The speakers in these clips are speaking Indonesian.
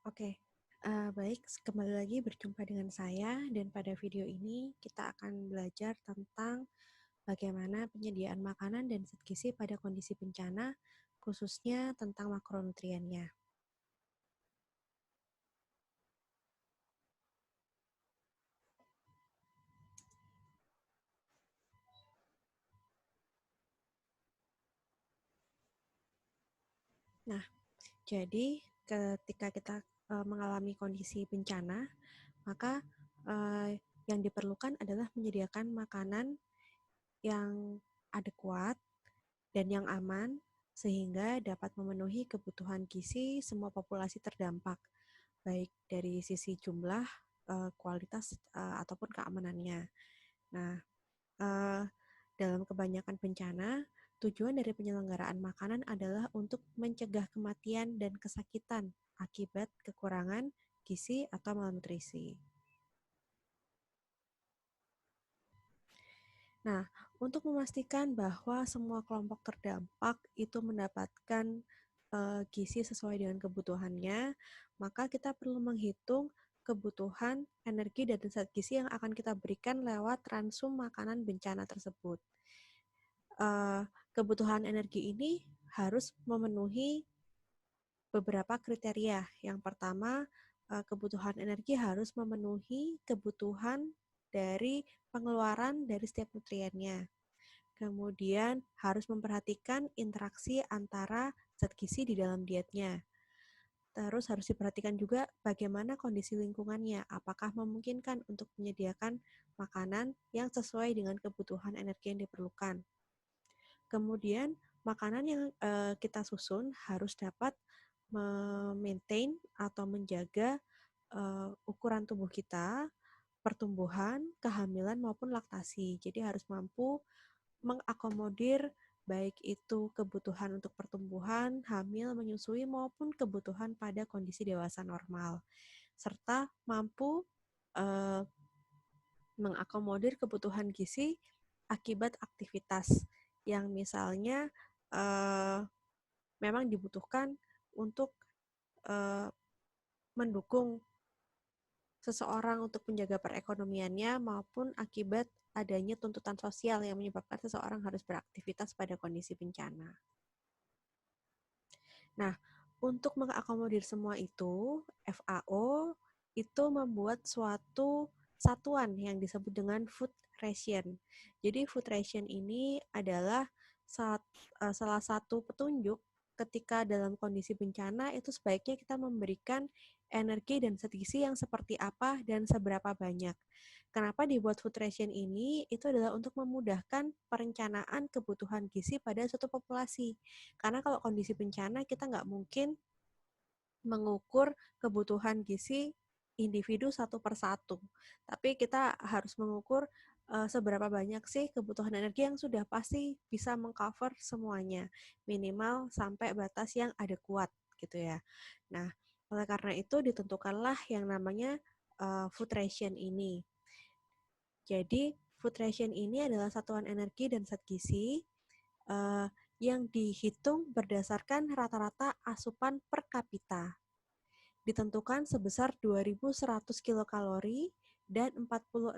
Oke, baik, kembali lagi berjumpa dengan saya, dan pada video ini kita akan belajar tentang bagaimana penyediaan makanan dan zat gizi pada kondisi bencana, khususnya tentang makronutriennya. Nah, jadi ketika kita mengalami kondisi bencana, maka yang diperlukan adalah menyediakan makanan yang adekuat dan yang aman, sehingga dapat memenuhi kebutuhan gizi semua populasi terdampak, baik dari sisi jumlah, kualitas, ataupun keamanannya. Nah, eh, dalam kebanyakan bencana, tujuan dari penyelenggaraan makanan adalah untuk mencegah kematian dan kesakitan akibat kekurangan gizi atau malnutrisi. Nah, untuk memastikan bahwa semua kelompok terdampak itu mendapatkan gizi sesuai dengan kebutuhannya, maka kita perlu menghitung kebutuhan energi dan zat gizi yang akan kita berikan lewat ransum makanan bencana tersebut. Kebutuhan energi ini harus memenuhi beberapa kriteria. Yang pertama, kebutuhan energi harus memenuhi kebutuhan dari pengeluaran dari setiap nutriennya. Kemudian harus memperhatikan interaksi antara zat gizi di dalam dietnya. Terus harus diperhatikan juga bagaimana kondisi lingkungannya, apakah memungkinkan untuk menyediakan makanan yang sesuai dengan kebutuhan energi yang diperlukan. Kemudian makanan yang kita susun harus dapat memaintain atau menjaga ukuran tubuh kita, pertumbuhan, kehamilan maupun laktasi. Jadi harus mampu mengakomodir baik itu kebutuhan untuk pertumbuhan, hamil, menyusui, maupun kebutuhan pada kondisi dewasa normal, serta mampu eh, mengakomodir kebutuhan gizi akibat aktivitas yang misalnya eh, memang dibutuhkan untuk eh, mendukung seseorang untuk menjaga perekonomiannya maupun akibat adanya tuntutan sosial yang menyebabkan seseorang harus beraktivitas pada kondisi bencana. Nah, untuk mengakomodir semua itu, FAO itu membuat suatu satuan yang disebut dengan food ration. Jadi food ration ini adalah salah satu petunjuk ketika dalam kondisi bencana itu sebaiknya kita memberikan energi dan zat gizi yang seperti apa dan seberapa banyak. Kenapa dibuat food ration ini? Itu adalah untuk memudahkan perencanaan kebutuhan gizi pada suatu populasi. Karena kalau kondisi bencana kita nggak mungkin mengukur kebutuhan gizi individu satu persatu. Tapi kita harus mengukur seberapa banyak sih kebutuhan energi yang sudah pasti bisa mengcover semuanya, minimal sampai batas yang adekuat gitu ya. Nah, oleh karena itu ditentukanlah yang namanya food ration ini. Jadi food ration ini adalah satuan energi dan zat gizi yang dihitung berdasarkan rata-rata asupan per kapita. Ditentukan sebesar 2.100 kilokalori dan 46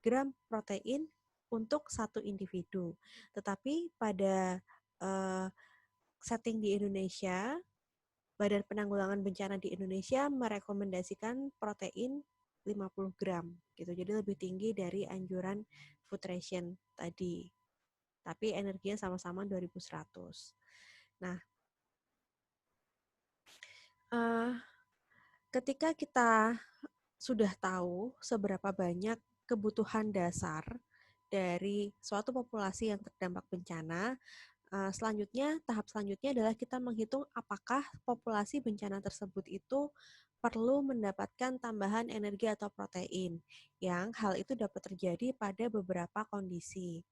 gram protein untuk satu individu. Tetapi pada setting di Indonesia, Badan Penanggulangan Bencana di Indonesia merekomendasikan protein 50 gram gitu. Jadi lebih tinggi dari anjuran food ration tadi. Tapi energinya sama-sama 2.100. Nah, ketika kita sudah tahu seberapa banyak kebutuhan dasar dari suatu populasi yang terdampak bencana, tahap selanjutnya adalah kita menghitung apakah populasi bencana tersebut itu perlu mendapatkan tambahan energi atau protein, yang hal itu dapat terjadi pada beberapa kondisi.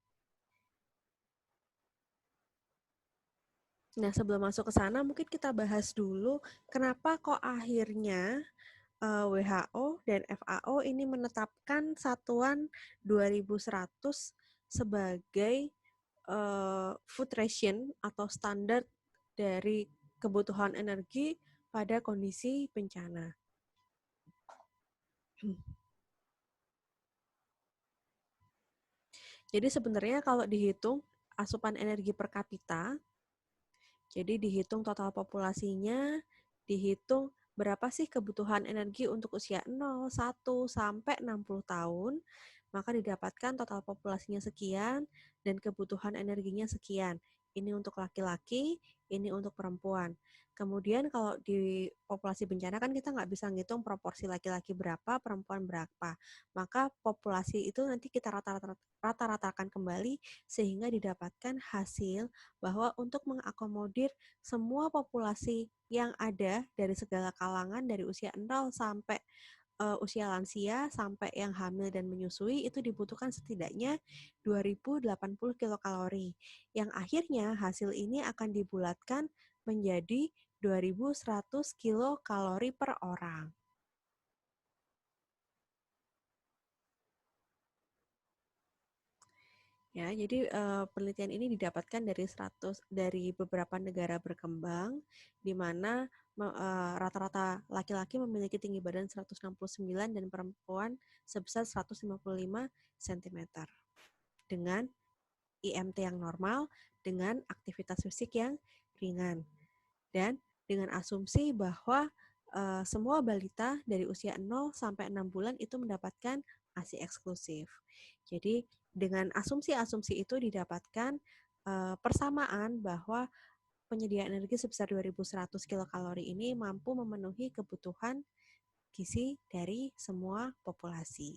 Nah, sebelum masuk ke sana, mungkin kita bahas dulu kenapa kok akhirnya WHO dan FAO ini menetapkan satuan 2100 sebagai food ration atau standar dari kebutuhan energi pada kondisi bencana. Jadi sebenarnya kalau dihitung asupan energi per kapita, jadi dihitung total populasinya, dihitung berapa sih kebutuhan energi untuk usia 0, 1, sampai 60 tahun, maka didapatkan total populasinya sekian dan kebutuhan energinya sekian. Ini untuk laki-laki, ini untuk perempuan. Kemudian kalau di populasi bencana kan kita nggak bisa ngitung proporsi laki-laki berapa, perempuan berapa. Maka populasi itu nanti kita rata-ratakan kembali sehingga didapatkan hasil bahwa untuk mengakomodir semua populasi yang ada dari segala kalangan dari usia 0 sampai usia lansia sampai yang hamil dan menyusui itu dibutuhkan setidaknya 2080 kilokalori. Yang akhirnya hasil ini akan dibulatkan menjadi 2100 kilokalori per orang. Ya, jadi penelitian ini didapatkan dari beberapa negara berkembang di mana rata-rata laki-laki memiliki tinggi badan 169 dan perempuan sebesar 155 cm dengan IMT yang normal dengan aktivitas fisik yang ringan dan dengan asumsi bahwa semua balita dari usia 0 sampai 6 bulan itu mendapatkan ASI eksklusif. Jadi dengan asumsi-asumsi itu didapatkan persamaan bahwa penyediaan energi sebesar 2100 kilokalori ini mampu memenuhi kebutuhan gizi dari semua populasi.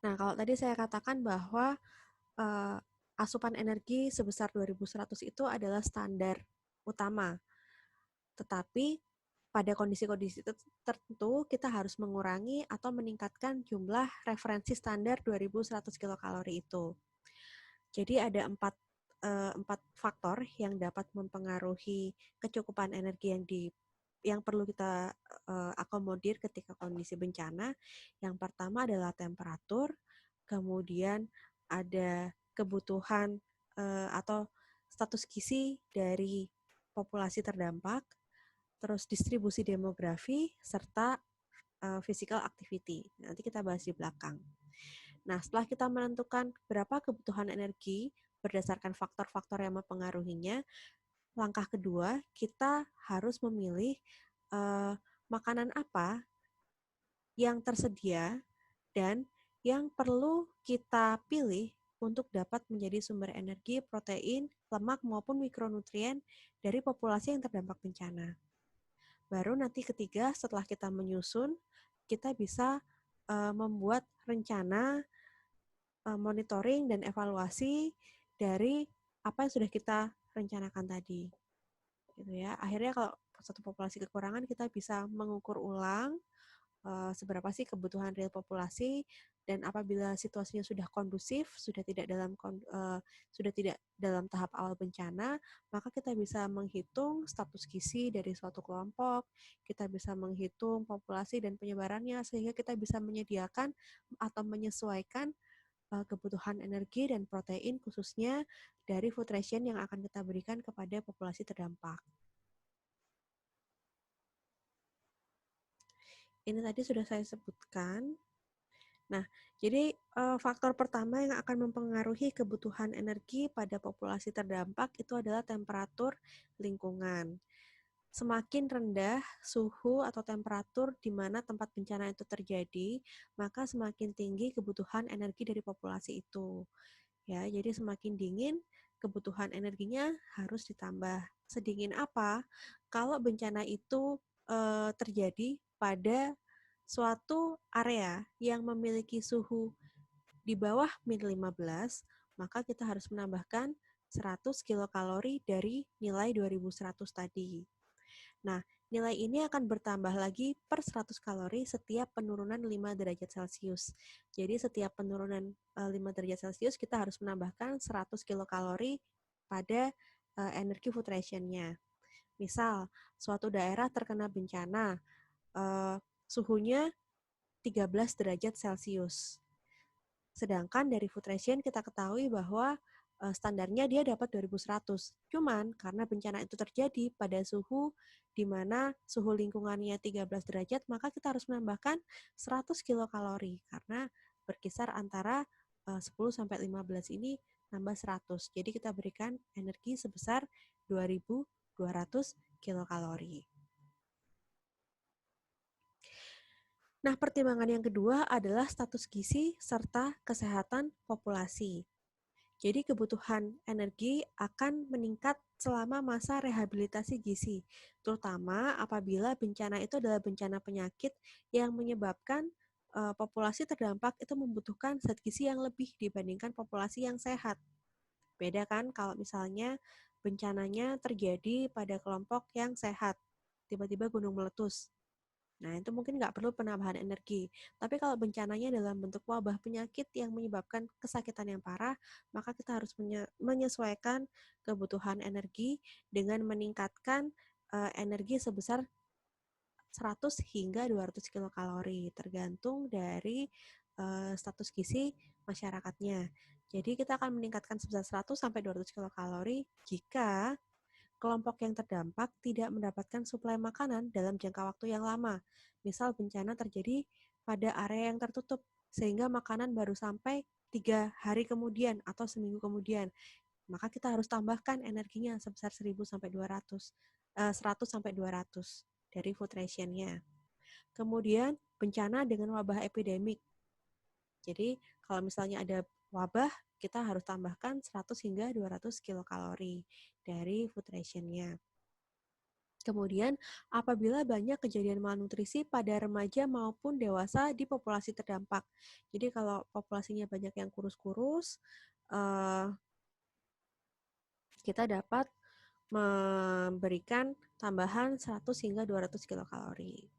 Nah, kalau tadi saya katakan bahwa asupan energi sebesar 2100 itu adalah standar utama. Tetapi pada kondisi-kondisi tertentu kita harus mengurangi atau meningkatkan jumlah referensi standar 2100 kilokalori itu. Jadi ada empat faktor yang dapat mempengaruhi kecukupan energi yang perlu kita akomodir ketika kondisi bencana. Yang pertama adalah temperatur, kemudian ada kebutuhan atau status gizi dari populasi terdampak, terus distribusi demografi, serta physical activity. Nanti kita bahas di belakang. Nah, setelah kita menentukan berapa kebutuhan energi berdasarkan faktor-faktor yang mempengaruhinya, langkah kedua, kita harus memilih makanan apa yang tersedia dan yang perlu kita pilih untuk dapat menjadi sumber energi, protein, lemak, maupun mikronutrien dari populasi yang terdampak bencana. Baru nanti ketiga, setelah kita menyusun, kita bisa membuat rencana monitoring dan evaluasi dari apa yang sudah kita rencanakan tadi. Gitu ya. Akhirnya kalau satu populasi kekurangan, kita bisa mengukur ulang seberapa sih kebutuhan real populasi, dan apabila situasinya sudah kondusif, sudah tidak dalam tahap awal bencana, maka kita bisa menghitung status gizi dari suatu kelompok, kita bisa menghitung populasi dan penyebarannya sehingga kita bisa menyediakan atau menyesuaikan kebutuhan energi dan protein khususnya dari food ration yang akan kita berikan kepada populasi terdampak. Ini tadi sudah saya sebutkan. Nah, jadi faktor pertama yang akan mempengaruhi kebutuhan energi pada populasi terdampak itu adalah temperatur lingkungan. Semakin rendah suhu atau temperatur di mana tempat bencana itu terjadi, maka semakin tinggi kebutuhan energi dari populasi itu. Ya, jadi semakin dingin, kebutuhan energinya harus ditambah. Sedingin apa? Kalau bencana itu terjadi pada suatu area yang memiliki suhu di bawah min 15, maka kita harus menambahkan 100 kilokalori dari nilai 2100 tadi. Nah, nilai ini akan bertambah lagi per 100 kalori setiap penurunan 5 derajat Celcius. Jadi setiap penurunan 5 derajat Celcius kita harus menambahkan 100 kilokalori pada energi food ration-nya. Misal, suatu daerah terkena bencana, suhunya 13 derajat Celcius. Sedangkan dari food ration kita ketahui bahwa standarnya dia dapat 2100. Cuman karena bencana itu terjadi pada suhu di mana suhu lingkungannya 13 derajat, maka kita harus menambahkan 100 kilokalori karena berkisar antara 10 sampai 15 ini tambah 100. Jadi kita berikan energi sebesar 2200 kilokalori. Nah, pertimbangan yang kedua adalah status gizi serta kesehatan populasi. Jadi kebutuhan energi akan meningkat selama masa rehabilitasi gizi, terutama apabila bencana itu adalah bencana penyakit yang menyebabkan populasi terdampak itu membutuhkan zat gizi yang lebih dibandingkan populasi yang sehat. Beda kan kalau misalnya bencananya terjadi pada kelompok yang sehat, tiba-tiba gunung meletus. Nah, itu mungkin nggak perlu penambahan energi. Tapi kalau bencananya dalam bentuk wabah penyakit yang menyebabkan kesakitan yang parah, maka kita harus menyesuaikan kebutuhan energi dengan meningkatkan energi sebesar 100 hingga 200 kilokalori, tergantung dari status gizi masyarakatnya. Jadi kita akan meningkatkan sebesar 100 sampai 200 kilokalori jika kelompok yang terdampak tidak mendapatkan suplai makanan dalam jangka waktu yang lama. Misal bencana terjadi pada area yang tertutup, sehingga makanan baru sampai 3 hari kemudian atau seminggu kemudian. Maka kita harus tambahkan energinya sebesar 1000 sampai 200, 100 sampai 200 dari food ration-nya. Kemudian bencana dengan wabah epidemik. Jadi kalau misalnya ada wabah, kita harus tambahkan 100 hingga 200 kilokalori dari food ration-nya. Kemudian, apabila banyak kejadian malnutrisi pada remaja maupun dewasa di populasi terdampak. Jadi kalau populasinya banyak yang kurus-kurus, kita dapat memberikan tambahan 100 hingga 200 kilokalori.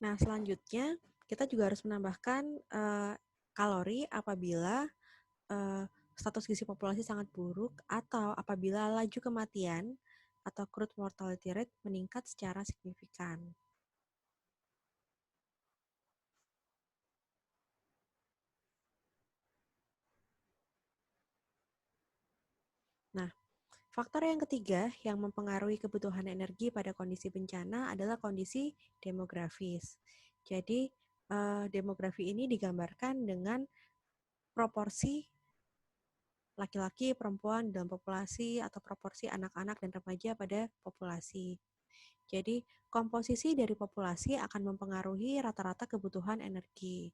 Nah, selanjutnya kita juga harus menambahkan kalori apabila status gizi populasi sangat buruk atau apabila laju kematian atau crude mortality rate meningkat secara signifikan. Nah, faktor yang ketiga yang mempengaruhi kebutuhan energi pada kondisi bencana adalah kondisi demografis. Jadi, demografi ini digambarkan dengan proporsi laki-laki, perempuan dalam populasi atau proporsi anak-anak dan remaja pada populasi. Jadi, komposisi dari populasi akan mempengaruhi rata-rata kebutuhan energi.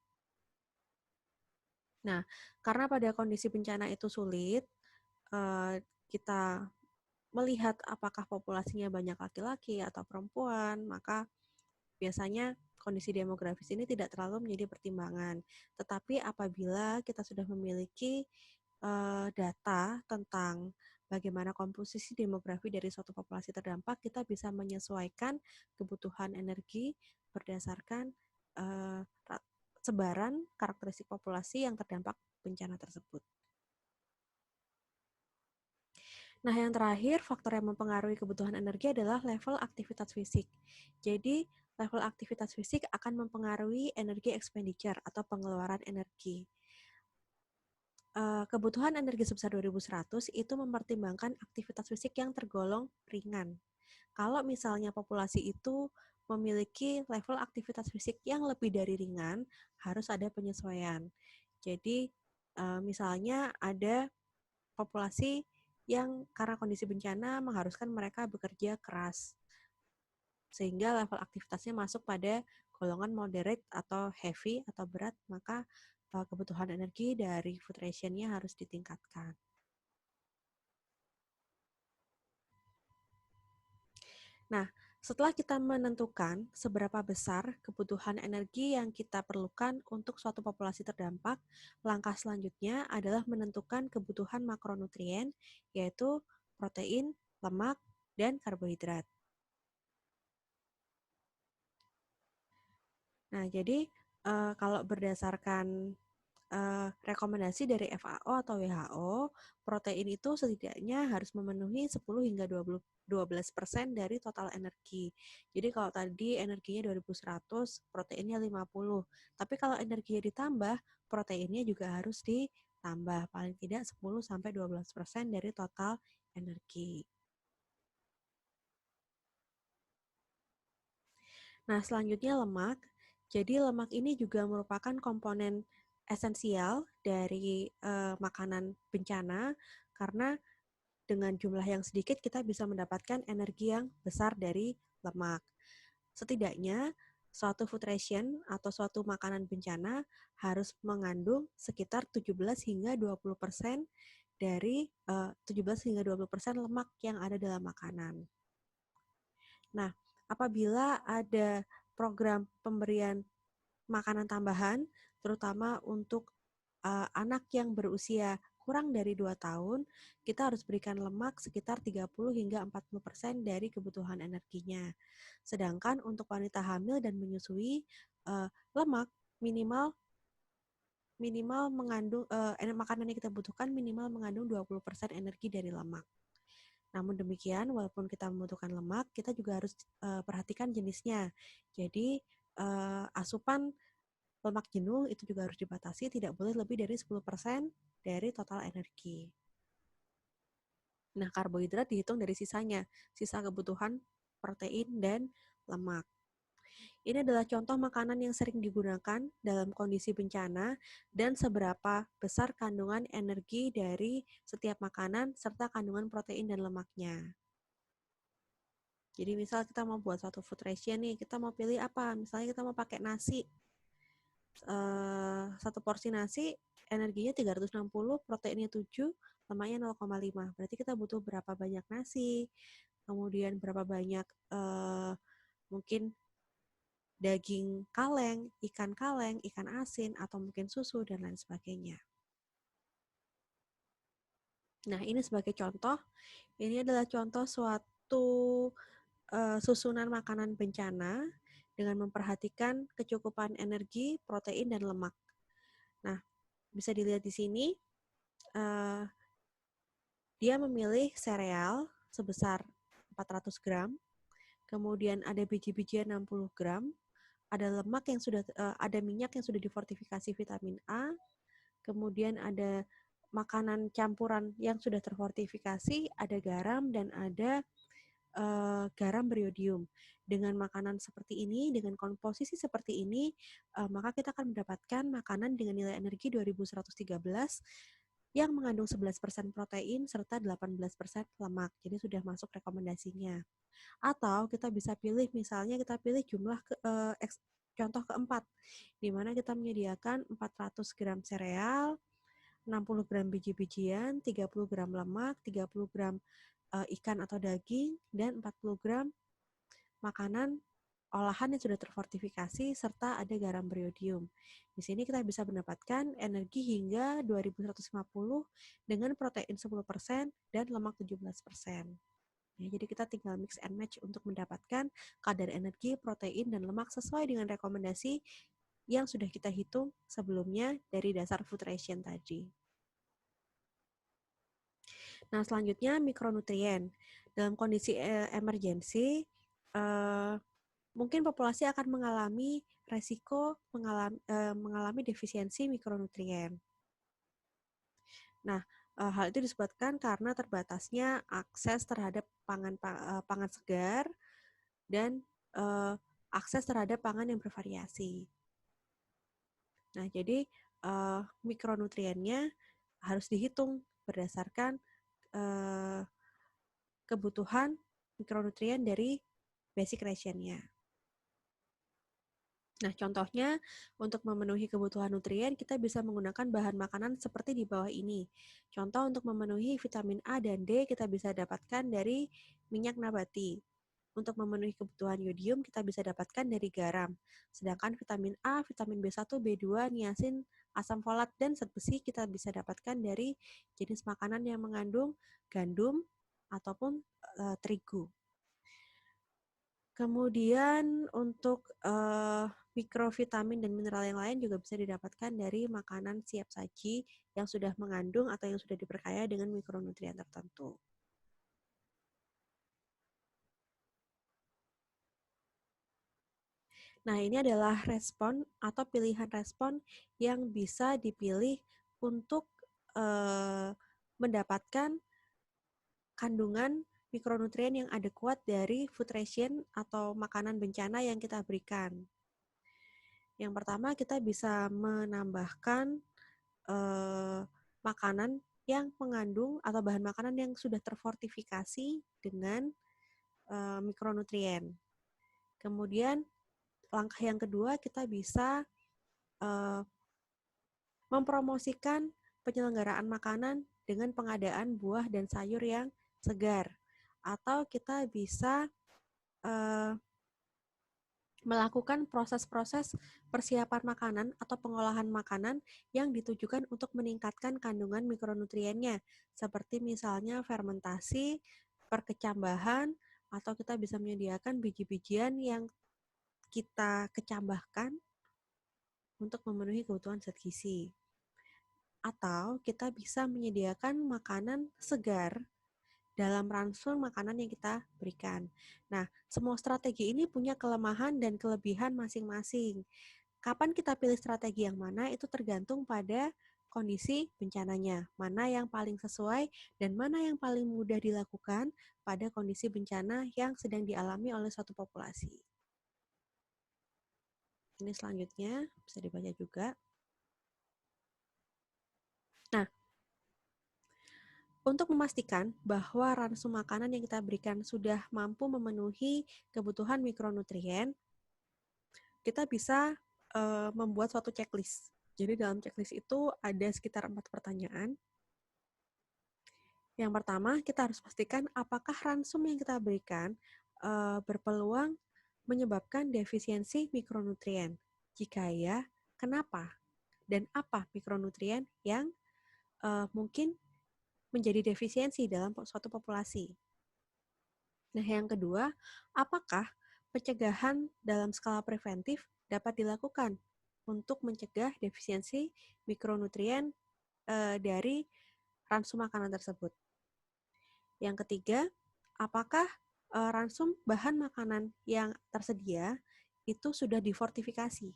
Nah, karena pada kondisi bencana itu sulit, kita melihat apakah populasinya banyak laki-laki atau perempuan, maka biasanya kondisi demografis ini tidak terlalu menjadi pertimbangan. Tetapi apabila kita sudah memiliki data tentang bagaimana komposisi demografi dari suatu populasi terdampak, kita bisa menyesuaikan kebutuhan energi berdasarkan sebaran karakteristik populasi yang terdampak bencana tersebut. Nah, yang terakhir, faktor yang mempengaruhi kebutuhan energi adalah level aktivitas fisik. Jadi, level aktivitas fisik akan mempengaruhi energi expenditure atau pengeluaran energi. Kebutuhan energi sebesar 2100 itu mempertimbangkan aktivitas fisik yang tergolong ringan. Kalau misalnya populasi itu memiliki level aktivitas fisik yang lebih dari ringan, harus ada penyesuaian. Jadi, misalnya ada populasi yang karena kondisi bencana mengharuskan mereka bekerja keras, sehingga level aktivitasnya masuk pada golongan moderate atau heavy atau berat, maka kebutuhan energi dari food ration-nya harus ditingkatkan. Nah, setelah kita menentukan seberapa besar kebutuhan energi yang kita perlukan untuk suatu populasi terdampak, langkah selanjutnya adalah menentukan kebutuhan makronutrien, yaitu protein, lemak, dan karbohidrat. Nah, jadi kalau berdasarkan rekomendasi dari FAO atau WHO, protein itu setidaknya harus memenuhi 10 hingga 12% dari total energi. Jadi kalau tadi energinya 2100, proteinnya 50. Tapi kalau energinya ditambah, proteinnya juga harus ditambah paling tidak 10 sampai 12% dari total energi. Nah, selanjutnya lemak. Jadi lemak ini juga merupakan komponen esensial dari makanan bencana karena dengan jumlah yang sedikit kita bisa mendapatkan energi yang besar dari lemak. Setidaknya suatu food ration atau suatu makanan bencana harus mengandung sekitar 17 hingga 20% dari 17 hingga 20% lemak yang ada dalam makanan. Nah, apabila ada program pemberian makanan tambahan, terutama untuk anak yang berusia kurang dari 2 tahun, kita harus berikan lemak sekitar 30 hingga 40% dari kebutuhan energinya. Sedangkan untuk wanita hamil dan menyusui, lemak minimal minimal mengandung makanan yang kita butuhkan minimal mengandung 20% energi dari lemak. Namun demikian, walaupun kita membutuhkan lemak, kita juga harus perhatikan jenisnya. Jadi, asupan lemak jenuh itu juga harus dibatasi, tidak boleh lebih dari 10% dari total energi. Nah, karbohidrat dihitung dari sisanya, sisa kebutuhan protein dan lemak. Ini adalah contoh makanan yang sering digunakan dalam kondisi bencana dan seberapa besar kandungan energi dari setiap makanan serta kandungan protein dan lemaknya. Jadi misal kita mau buat suatu food ration nih, kita mau pilih apa? Misalnya kita mau pakai nasi, satu porsi nasi energinya 360, proteinnya 7, lemaknya 0,5. Berarti kita butuh berapa banyak nasi, kemudian berapa banyak mungkin daging kaleng, ikan asin, atau mungkin susu, dan lain sebagainya. Nah, ini sebagai contoh, ini adalah contoh suatu susunan makanan bencana dengan memperhatikan kecukupan energi, protein, dan lemak. Nah, bisa dilihat di sini, dia memilih sereal sebesar 400 gram, kemudian ada biji-bijian 60 gram, ada lemak yang sudah ada minyak yang sudah difortifikasi vitamin A, kemudian ada makanan campuran yang sudah terfortifikasi, ada garam dan ada garam beriodium. Dengan makanan seperti ini, dengan komposisi seperti ini, maka kita akan mendapatkan makanan dengan nilai energi 2113 yang mengandung 11% protein serta 18% lemak. Jadi sudah masuk rekomendasinya. Atau kita bisa pilih, misalnya kita pilih jumlah contoh keempat, di mana kita menyediakan 400 gram sereal, 60 gram biji-bijian, 30 gram lemak, 30 gram ikan atau daging, dan 40 gram makanan olahan yang sudah terfortifikasi serta ada garam beriodium. Di sini kita bisa mendapatkan energi hingga 2150 dengan protein 10% dan lemak 17%. Ya, jadi kita tinggal mix and match untuk mendapatkan kadar energi, protein, dan lemak sesuai dengan rekomendasi yang sudah kita hitung sebelumnya dari dasar food ration tadi. Nah, selanjutnya mikronutrien. Dalam kondisi emergensi, mungkin populasi akan mengalami resiko mengalami defisiensi mikronutrien. Nah, hal itu disebabkan karena terbatasnya akses terhadap pangan segar dan akses terhadap pangan yang bervariasi. Nah, jadi mikronutriennya harus dihitung berdasarkan kebutuhan mikronutrien dari basic ration-nya. Nah, contohnya untuk memenuhi kebutuhan nutrien, kita bisa menggunakan bahan makanan seperti di bawah ini. Contoh untuk memenuhi vitamin A dan D, kita bisa dapatkan dari minyak nabati. Untuk memenuhi kebutuhan yodium, kita bisa dapatkan dari garam. Sedangkan vitamin A, vitamin B1, B2, niacin, asam folat, dan zat besi kita bisa dapatkan dari jenis makanan yang mengandung gandum ataupun terigu. Kemudian untuk Mikrovitamin dan mineral yang lain juga bisa didapatkan dari makanan siap saji yang sudah mengandung atau yang sudah diperkaya dengan mikronutrien tertentu. Nah, ini adalah respon atau pilihan respon yang bisa dipilih untuk mendapatkan kandungan mikronutrien yang adekuat dari food ration atau makanan bencana yang kita berikan. Yang pertama, kita bisa menambahkan makanan yang mengandung atau bahan makanan yang sudah terfortifikasi dengan mikronutrien. Kemudian langkah yang kedua, kita bisa mempromosikan penyelenggaraan makanan dengan pengadaan buah dan sayur yang segar. Atau kita bisa melakukan proses-proses persiapan makanan atau pengolahan makanan yang ditujukan untuk meningkatkan kandungan mikronutriennya, seperti misalnya fermentasi, perkecambahan, atau kita bisa menyediakan biji-bijian yang kita kecambahkan untuk memenuhi kebutuhan zat gizi. Atau kita bisa menyediakan makanan segar dalam ransum makanan yang kita berikan. Nah, semua strategi ini punya kelemahan dan kelebihan masing-masing. Kapan kita pilih strategi yang mana itu tergantung pada kondisi bencananya, mana yang paling sesuai dan mana yang paling mudah dilakukan pada kondisi bencana yang sedang dialami oleh suatu populasi. Ini selanjutnya bisa dibaca juga. Nah, untuk memastikan bahwa ransum makanan yang kita berikan sudah mampu memenuhi kebutuhan mikronutrien, kita bisa membuat suatu checklist. Jadi dalam checklist itu ada sekitar 4 pertanyaan. Yang pertama, kita harus pastikan apakah ransum yang kita berikan berpeluang menyebabkan defisiensi mikronutrien. Jika ya, kenapa? Dan apa mikronutrien yang mungkin menjadi defisiensi dalam suatu populasi. Nah, yang kedua, apakah pencegahan dalam skala preventif dapat dilakukan untuk mencegah defisiensi mikronutrien dari ransum makanan tersebut? Yang ketiga, apakah ransum bahan makanan yang tersedia itu sudah difortifikasi?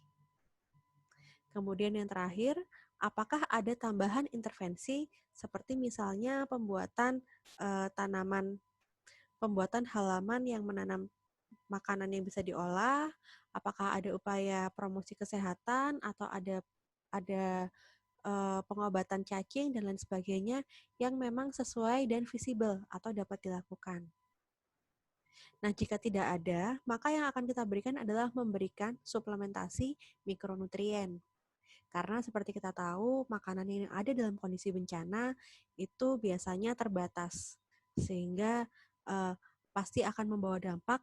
Kemudian yang terakhir, apakah ada tambahan intervensi seperti misalnya pembuatan halaman yang menanam makanan yang bisa diolah, apakah ada upaya promosi kesehatan atau ada pengobatan cacing dan lain sebagainya yang memang sesuai dan visible atau dapat dilakukan. Nah, jika tidak ada, maka yang akan kita berikan adalah memberikan suplementasi mikronutrien. Karena seperti kita tahu, makanan yang ada dalam kondisi bencana itu biasanya terbatas. Sehingga pasti akan membawa dampak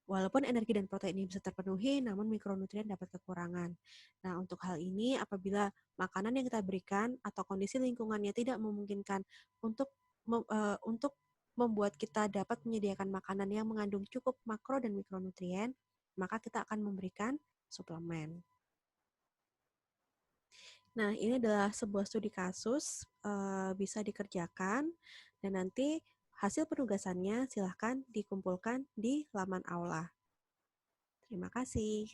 walaupun energi dan protein ini bisa terpenuhi, namun mikronutrien dapat kekurangan. Nah, untuk hal ini, apabila makanan yang kita berikan atau kondisi lingkungannya tidak memungkinkan untuk membuat kita dapat menyediakan makanan yang mengandung cukup makro dan mikronutrien, maka kita akan memberikan suplemen. Nah, ini adalah sebuah studi kasus, bisa dikerjakan, dan nanti hasil penugasannya silahkan dikumpulkan di laman aula. Terima kasih.